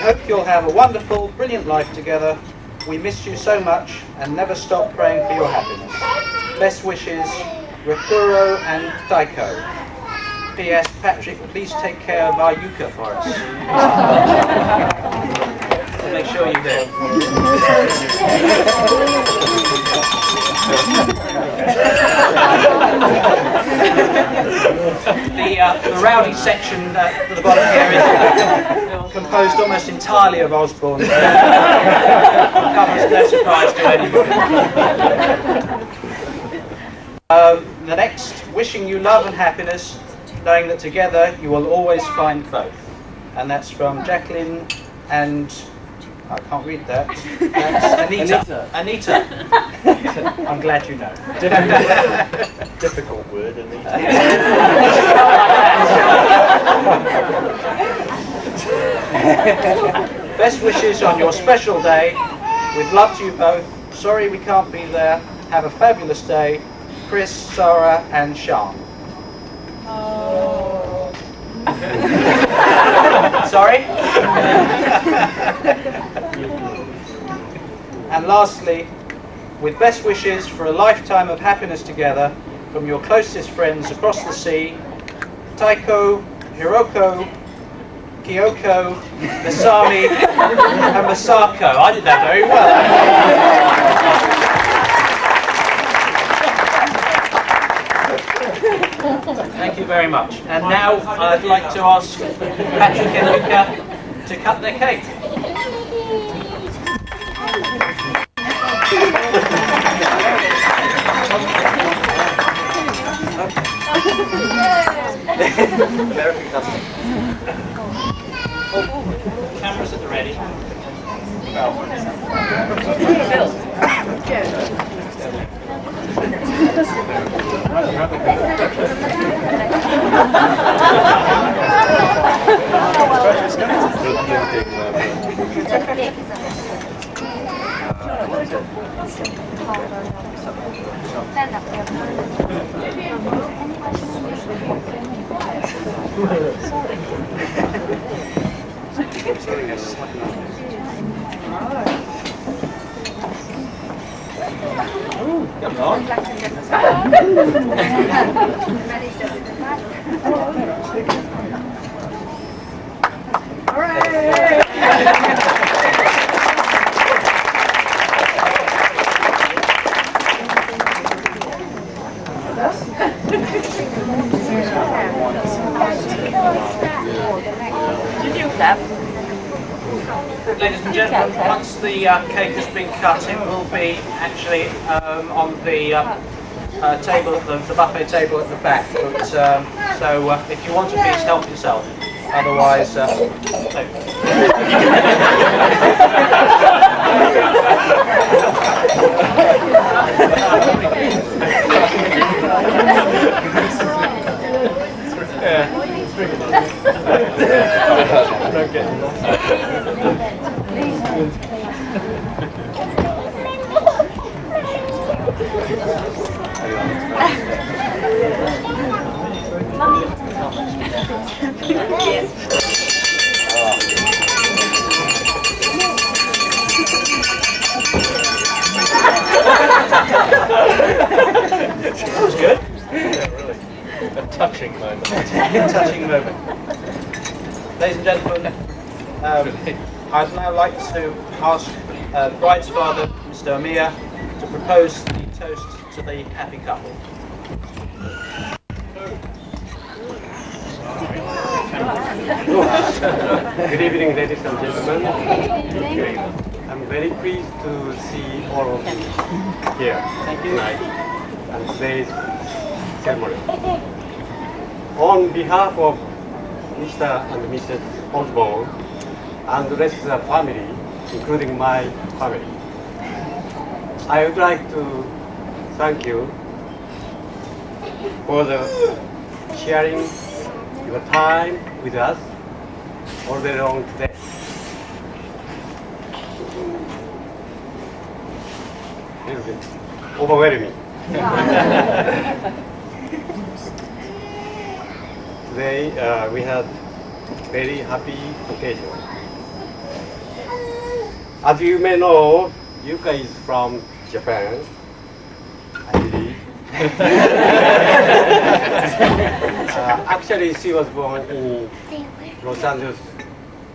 hope you'll have a wonderful, brilliant life together. We miss you so much and never stop praying for your happiness. Best wishes, Rakuro and Taiko. P.S. Patrick, please take care of our yucca for us. Make sure you do. The rowdy section at the bottom here is composed almost entirely of Osborne. Comes no surprise to anybody. The next, wishing you love and happiness, knowing that together you will always find both. And that's from Jacqueline and... I can't read that. That's Anita. I'm glad you know. Difficult word, Anita. Best wishes on your special day. With love to you both. Sorry we can't be there. Have a fabulous day. Chris, Sarah, and Sean. Oh. Sorry? And lastly, with best wishes for a lifetime of happiness together from your closest friends across the sea, Taiko, Hiroko, Kyoko, Masami, and Masako. I did that very well. Thank you very much. And now I'd like to ask Patrick and Luca to cut their cake. Cameras at the ready. Come on. All right. Did you clap? Ladies and gentlemen, once the cake has been cut, it will be actually on the table, the buffet table at the back. But, so if you want a piece, help yourself. Otherwise, that was good. Yeah, really. A touching moment. Touching moment. Ladies and gentlemen, I'd now like to ask the bride's father, Mr. Omiya, to propose the toast to the happy couple. Good evening, ladies and gentlemen. I'm very pleased to see all of you here tonight and today's ceremony. On behalf of Mr. and Mrs. Osborne and the rest of the family, including my family, I would like to thank you for the sharing your time with us all day long today. A little bit overwhelming. Today we had very happy occasion. As you may know, Yuka is from Japan, I believe. Actually, she was born in Los Angeles,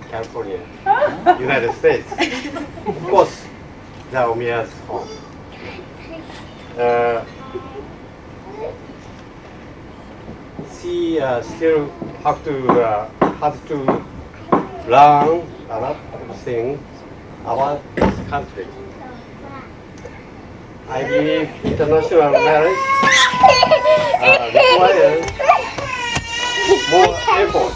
California, United States. Of course, Omiya's home. She still has to learn a lot of things about this country. I believe international marriage requires more effort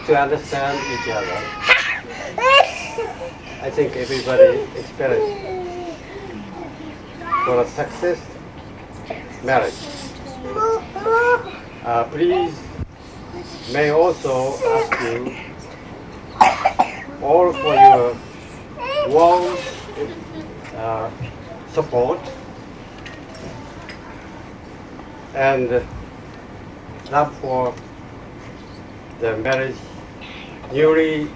to understand each other. I think everybody experiences for a success marriage. Please may also ask you all for your warm support and love for the marriage newly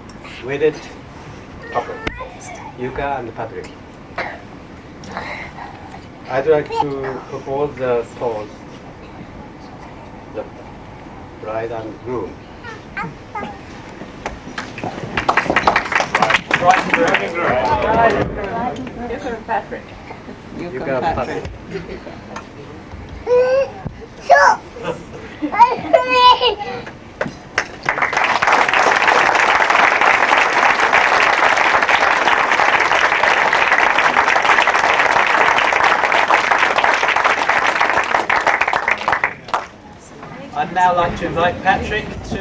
wedded couple, Yuka and Patrick. I'd like to propose the toast, the bride and groom. Yuka and Patrick. Yuka and Patrick. I'd now like to invite Patrick to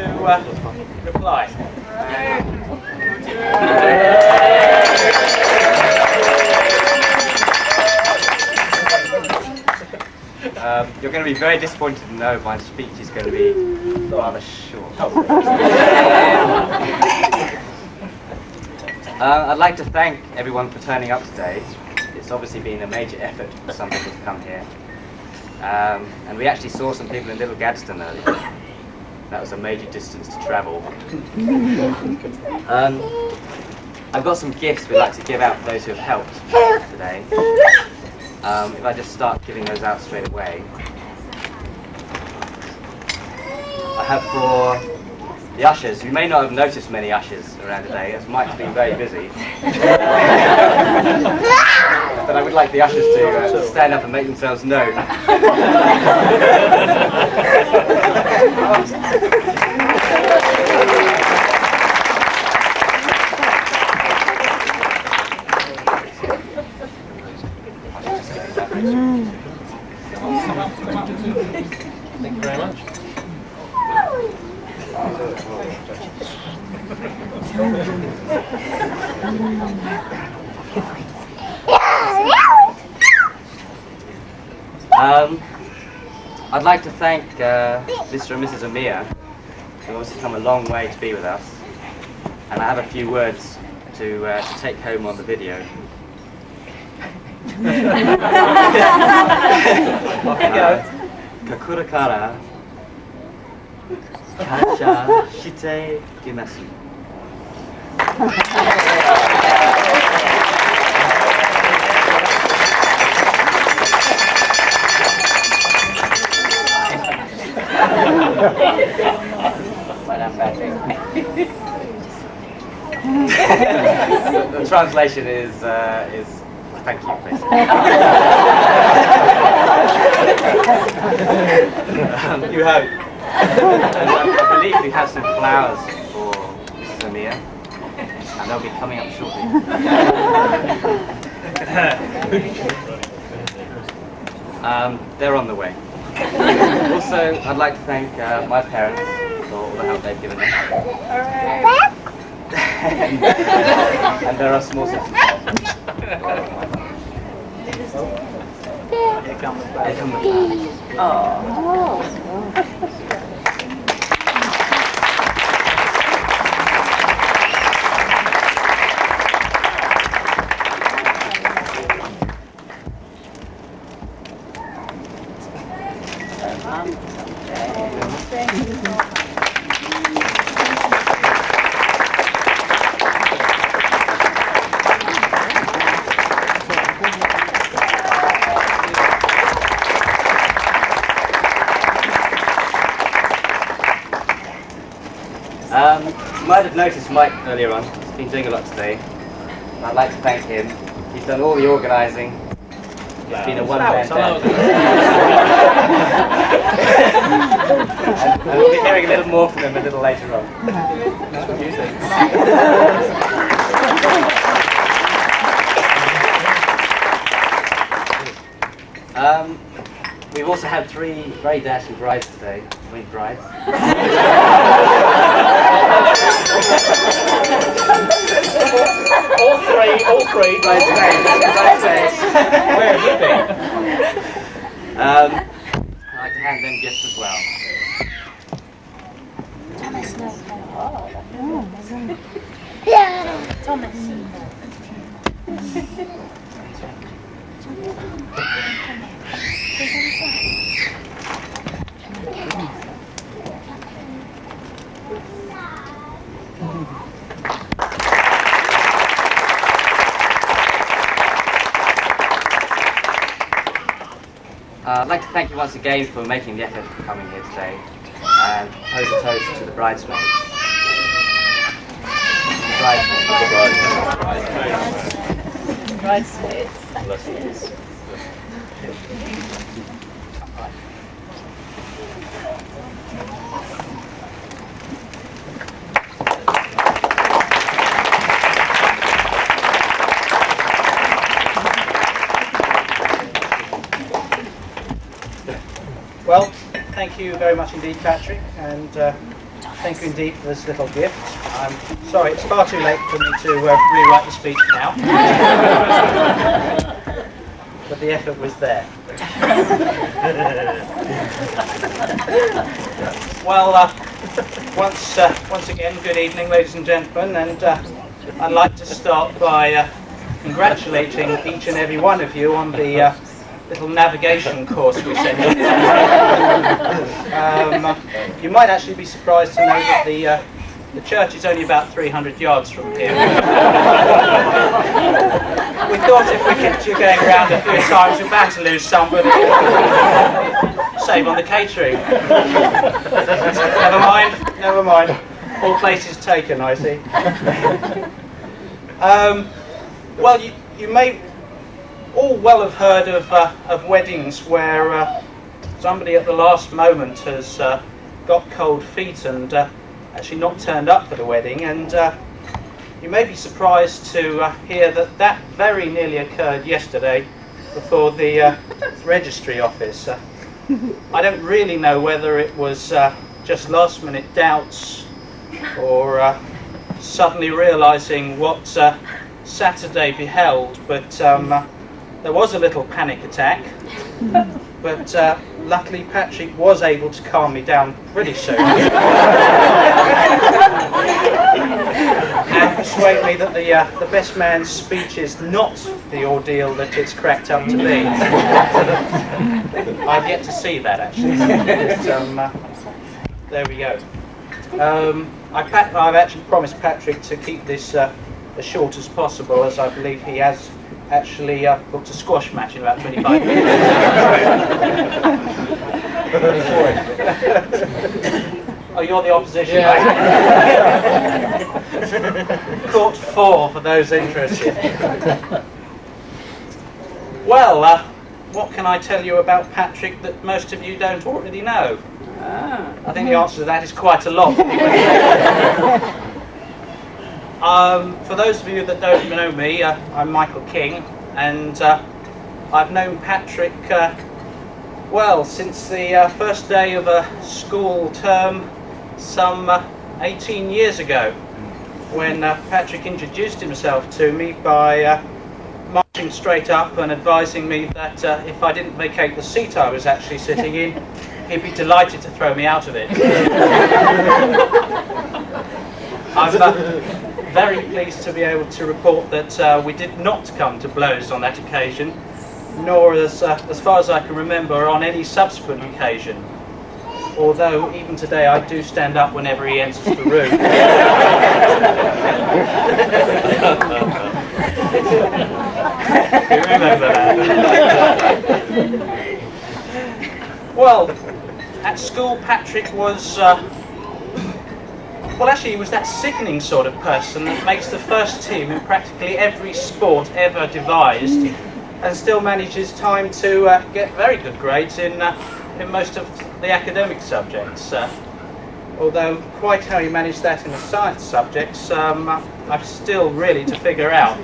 reply. You're going to be very disappointed to know my speech is going to be rather short. I'd like to thank everyone for turning up today. It's obviously been a major effort for some people to come here. And we actually saw some people in Little Gadsden earlier. That was a major distance to travel. I've got some gifts we'd like to give out for those who have helped today. If I just start giving those out straight away. I have for the ushers. You may not have noticed many ushers around today, as Mike's been very busy. But I would like the ushers to stand up and make themselves known. Thank you very much. I'd like to thank Mr. and Mrs. Amir, who have come a long way to be with us. And I have a few words to take home on the video. Kakura kara kansha shite imasu. The translation is thank you, basically. You have, I believe we have some flowers for Mrs. Amir, and they'll be coming up shortly. They're on the way. Also, I'd like to thank my parents for all the help they've given me. And there are small sisters. Here come the flowers. Oh. might have noticed Mike earlier on. He's been doing a lot today. I'd like to thank him. He's done all the organising. It's been a one-man band. And we'll be hearing a little more from him a little later on. We've also had 3 very dashing brides today. I mean brides. All three. Bridesmaids. Where have you been? I'd like to hand them gifts as well. Thomas. I'd like to thank you once again for making the effort for coming here today and pose a toast to the bridesmaids. Bridesmaids. Well, thank you very much indeed, Patrick, and thank you indeed for this little gift. I'm sorry, it's far too late for me to rewrite the speech now, but the effort was there. Well, once again, good evening, ladies and gentlemen, and I'd like to start by congratulating each and every one of you on the little navigation course we sent you. You might actually be surprised to know that the church is only about 300 yards from here. We thought if we kept you going around a few times, we're bound to lose somebody. Save on the catering. Never mind. All places taken, I see. Well, you may all well have heard of weddings where somebody at the last moment has got cold feet and actually not turned up for the wedding, and you may be surprised to hear that that very nearly occurred yesterday before the registry office. I don't really know whether it was just last minute doubts or suddenly realising what Saturday beheld, but there was a little panic attack, but luckily Patrick was able to calm me down pretty soon and persuade me that the best man's speech is not the ordeal that it's cracked up to be. I've yet to see that actually. But, there we go. I've actually promised Patrick to keep this as short as possible, as I believe he has actually booked a squash match in about 25 minutes. Oh, you're the opposition. Yeah. Court 4 for those interested. Well, what can I tell you about Patrick that most of you don't already know? I think the answer to that is quite a lot. For those of you that don't know me, I'm Michael King, and I've known Patrick, well, since the first day of a school term some 18 years ago, when Patrick introduced himself to me by marching straight up and advising me that if I didn't vacate the seat I was actually sitting in, he'd be delighted to throw me out of it. I'm very pleased to be able to report that we did not come to blows on that occasion, nor as far as I can remember on any subsequent occasion, although even today I do stand up whenever he enters the room. You remember that? Well, at school Patrick was Well, actually, he was that sickening sort of person that makes the first team in practically every sport ever devised, and still manages time to get very good grades in most of the academic subjects. Although quite how he managed that in the science subjects, I've still really to figure out.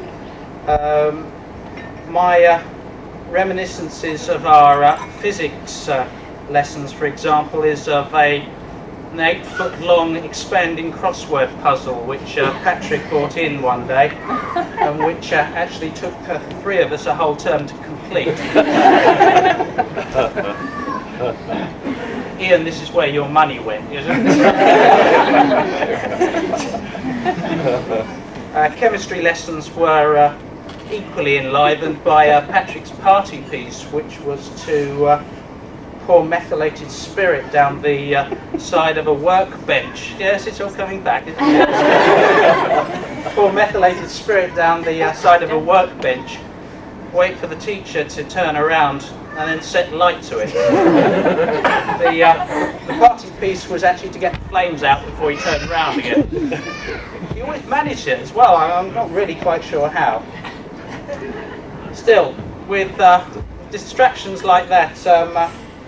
My reminiscences of our physics lessons, for example, is of an 8-foot-long expanding crossword puzzle which Patrick brought in one day, and which actually took 3 of us a whole term to complete. Ian, this is where your money went, isn't it? Chemistry lessons were equally enlivened by Patrick's party piece, which was to pour methylated spirit down the side of a workbench. Yes, it's all coming back, isn't it? Pour methylated spirit down the side of a workbench, wait for the teacher to turn around, and then set light to it. The party piece was actually to get the flames out before he turned around again. He always managed it as well. I'm not really quite sure how. Still, with distractions like that,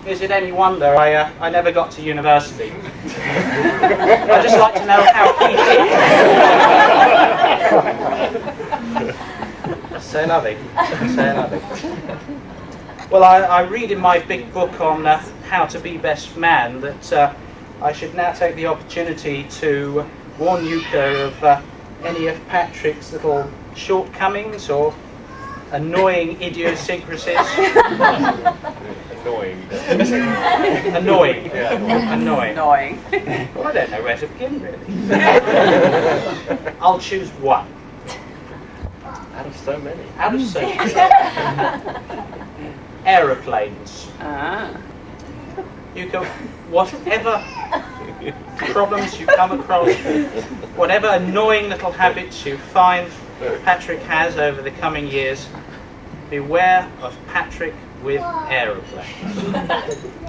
is it any wonder I never got to university? I'd just like to know how he did. C'est la vie. C'est la vie. Well, I read in my big book on how to be best man that I should now take the opportunity to warn Yuka of any of Patrick's little shortcomings or annoying idiosyncrasies. Annoying. Annoying. Yeah. Annoying. Annoying. Well, I don't know where to begin, really. I'll choose one. Out of so many. Out of so many. Aeroplanes. You go, whatever problems you come across, whatever annoying little habits you find Patrick has over the coming years, beware of Patrick with aeroplanes.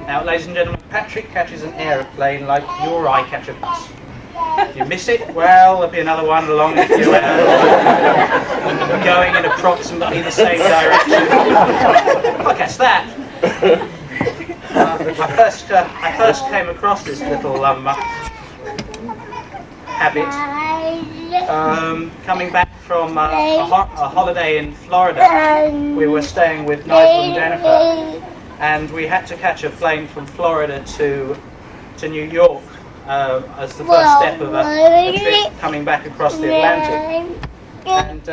Now, ladies and gentlemen, Patrick catches an aeroplane like you or I catch a bus. If you miss it, well, there'll be another one along a few hours, going in approximately the same direction. I'll catch that. I first came across this little habit coming back from a holiday in Florida. We were staying with Nigel and Jennifer, and we had to catch a plane from Florida to New York as the first step of a trip coming back across the Atlantic. And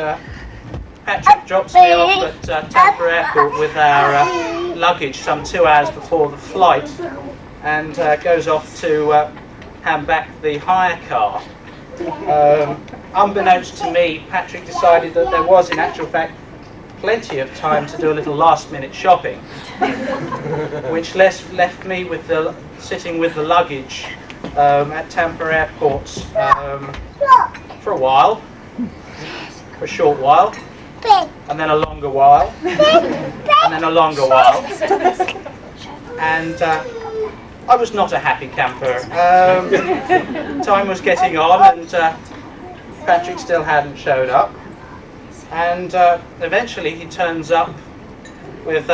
Patrick drops me off at Tampa Airport with our luggage some 2 hours before the flight, and goes off to hand back the hire car. Unbeknownst to me, Patrick decided that there was, in actual fact, plenty of time to do a little last-minute shopping, which left me with sitting with the luggage at Tampa Airport for a while, for a short while, and then a longer while, and then a longer while, and I was not a happy camper. Time was getting on, and Patrick still hadn't showed up, and eventually he turns up with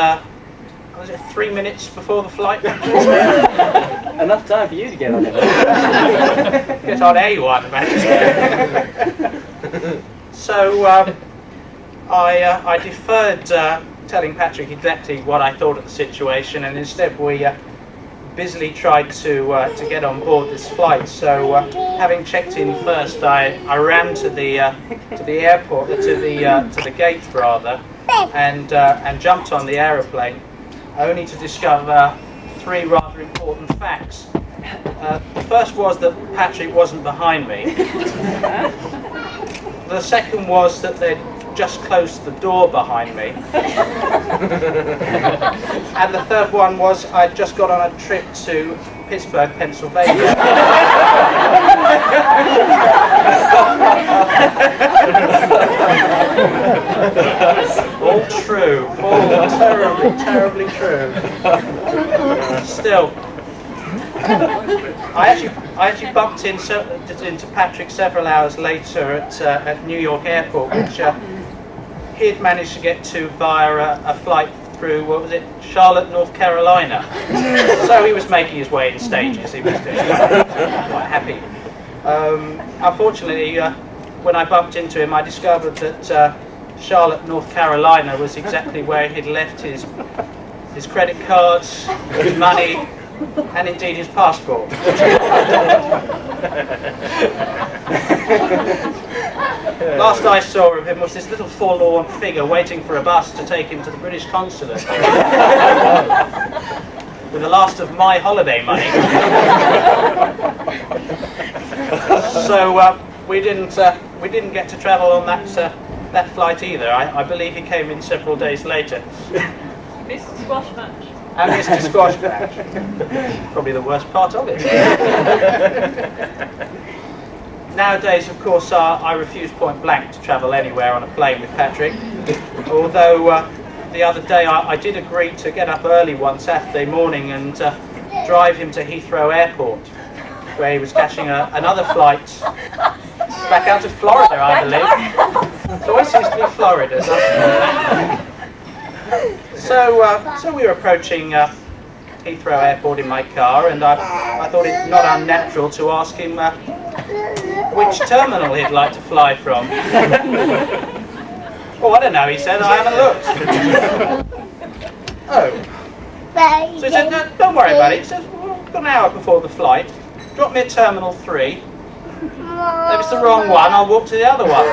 was it 3 minutes before the flight? Enough time for you to get on it. Get on A1, Patrick. So I deferred telling Patrick exactly what I thought of the situation, and instead we busily tried to get on board this flight. So having checked in first, I ran to the airport, to the gate rather, and jumped on the aeroplane, only to discover 3 rather important facts. The first was that Patrick wasn't behind me. The second was that they'd just closed the door behind me. And the third one was I'd just got on a trip to Pittsburgh, Pennsylvania. All true. All terribly, terribly true. Still, I actually bumped into Patrick several hours later at New York Airport, which he had managed to get to via a flight through, what was it, Charlotte, North Carolina. So he was making his way in stages. He was doing quite happy. Unfortunately, when I bumped into him, I discovered that Charlotte, North Carolina was exactly where he'd left his credit cards, his money, and indeed his passport. Last I saw of him was this little forlorn figure waiting for a bus to take him to the British consulate with the last of my holiday money. So we didn't get to travel on that flight either. I believe he came in several days later. Missed the squash match. And missed the squash match. Probably the worst part of it. Nowadays, of course, I refuse point blank to travel anywhere on a plane with Patrick. Although the other day I did agree to get up early one Saturday morning and drive him to Heathrow Airport, where he was catching another flight back out to Florida, I believe. It always seems to be Florida, doesn't it? So we were approaching Heathrow Airport in my car, and I thought it not unnatural to ask him which terminal he'd like to fly from. Oh, I don't know, he said. I haven't looked. Oh. So he said, no, don't worry about it. He says, well, I've got an hour before the flight. Drop me at Terminal 3. If it's the wrong one, I'll walk to the other one.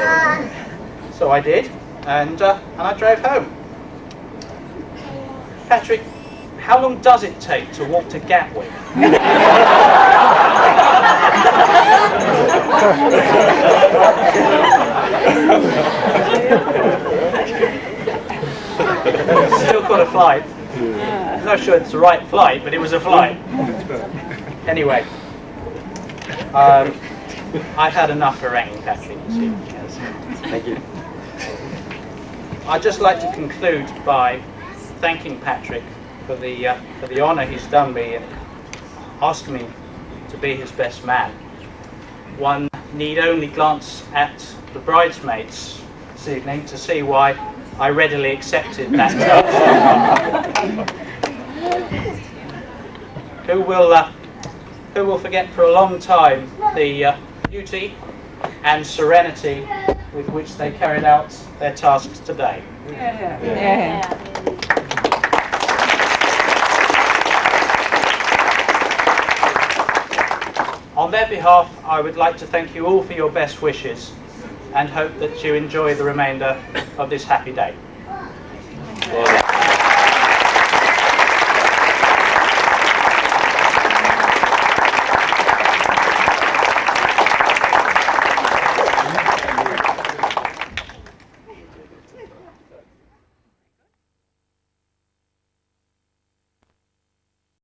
So I did, and I drove home. Patrick, how long does it take to walk to Gatwick? Still got a flight. I'm not sure it's the right flight, but it was a flight. Anyway, I've had enough haranguing Patrick. Thank you. I'd just like to conclude by thanking Patrick for the honour he's done me and asking me to be his best man. One need only glance at the bridesmaids this evening to see why I readily accepted that task. Who will forget for a long time the beauty and serenity with which they carried out their tasks today. Yeah. On their behalf, I would like to thank you all for your best wishes and hope that you enjoy the remainder of this happy day.